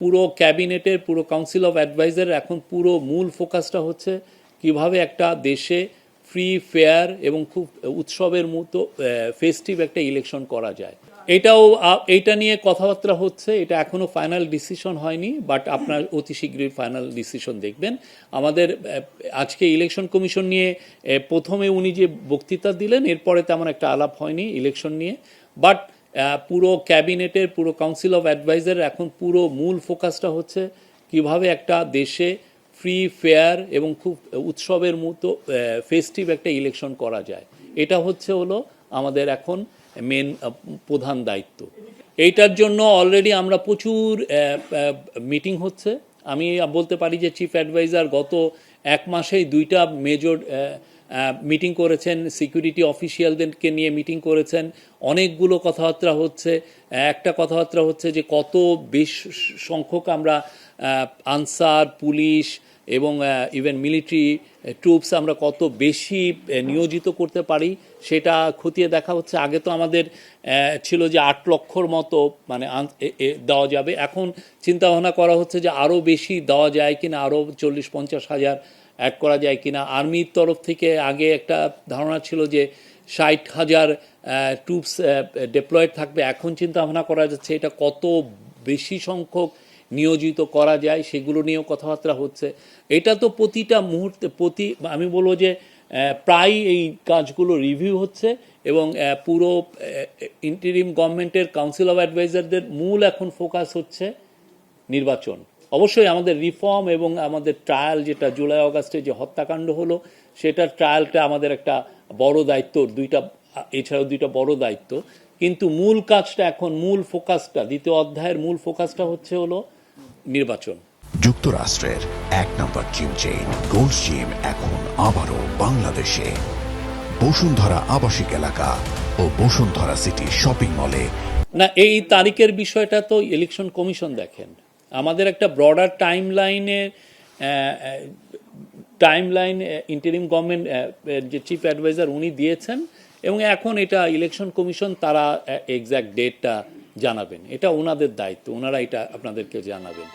পুরো ক্যাবিনেটের পুরো কাউন্সিল অফ অ্যাডভাইজার এখন পুরো মূল ফোকাসটা হচ্ছে কিভাবে একটা দেশে ফ্রি ফেয়ার এবং খুব উৎসবের মতো ফেস্টিভ একটা ইলেকশন করা যায়। এইটা নিয়ে কথাবার্তা হচ্ছে। এটা এখনও ফাইনাল ডিসিশন হয়নি, বাট আপনার অতি শীঘ্রই ফাইনাল ডিসিশন দেখবেন। আমাদের আজকে ইলেকশন কমিশন নিয়ে প্রথমে উনি যে বক্তৃতা দিলেন, এরপরে তেমন একটা আলাপ হয়নি ইলেকশন নিয়ে, বাট পুরো ক্যাবিনেটের পুরো কাউন্সিল অফ অ্যাডভাইজার এখন পুরো মূল ফোকাসটা হচ্ছে কিভাবে একটা দেশে ফ্রি ফেয়ার এবং খুব উৎসবের মতো ফেস্টিভ একটা ইলেকশন করা যায়। এটা হলো আমাদের এখন মেন প্রধান দায়িত্ব। এইটার জন্য অলরেডি আমরা প্রচুর মিটিং হচ্ছে। আমি বলতে পারি যে চিফ অ্যাডভাইজার গত এক মাসেই 2টা মেজর মিটিং করেছেন, সিকিউরিটি অফিসিয়ালদেরকে নিয়ে মিটিং করেছেন। অনেকগুলো কথাবার্তা হচ্ছে। একটা কথাবার্তা হচ্ছে যে কত বেশি সংখ্যক আমরা আনসার, পুলিশ এবং ইভেন মিলিটারি ট্রুপস আমরা কত বেশি নিয়োজিত করতে পারি সেটা খতিয়ে দেখা হচ্ছে। আগে তো আমাদের ছিল যে 8 লক্ষর মতো মানে দেওয়া যাবে। এখন চিন্তাভাবনা করা হচ্ছে যে আরও বেশি দেওয়া যায় কিনা, আরও 40-50 হাজার অ্যাড করা যায় কিনা। আর্মির তরফ থেকে আগে একটা ধারণা ছিল যে 60,000 ট্রুপস ডিপ্লয়েড থাকবে। এখন চিন্তাভাবনা করা যাচ্ছে এটা কত বেশি সংখ্যক নিয়োজিত করা যায় সেগুলো নিয়েও কথাবার্তা হচ্ছে। এটা তো প্রতিটা মুহূর্তে আমি বলবো যে প্রায় এই কাজগুলো রিভিউ হচ্ছে এবং পুরো ইন্টারিম গভর্নমেন্টের কাউন্সিল অফ অ্যাডভাইজারদের মূল এখন ফোকাস হচ্ছে নির্বাচন। অবশ্যই আমাদের রিফর্ম এবং আমাদের ট্রায়াল, যেটা জুলাই অগাস্টে যে হত্যাকাণ্ড হলো সেটার ট্রায়ালটা আমাদের একটা বড় দায়িত্ব, এছাড়াও 2টা বড় দায়িত্ব। কিন্তু মূল কাজটা এখন, মূল ফোকাসটা, দ্বিতীয় অধ্যায়ের মূল ফোকাসটা হলো নির্বাচন। যুক্তরাষ্ট্রের 1 নম্বর জিম চেইন গোল্ড জিম এখন আবারও বাংলাদেশে বসুন্ধরা আবাসিক এলাকা ও বসুন্ধরা সিটি শপিং মলে। না, এই তারিখের বিষয়টা তো ইলেকশন কমিশন দেখেন। আমাদের একটা ব্রডার টাইমলাইন ইন্টারিম গভর্নমেন্ট যে চিফ অ্যাডভাইজার উনি দিয়েছেন এবং এখন এটা ইলেকশন কমিশন তারা এক্স্যাক্ট ডেটটা জানাবেন। এটা ওনাদের দায়িত্ব, ওনারা এটা আপনাদেরকে জানাবেন।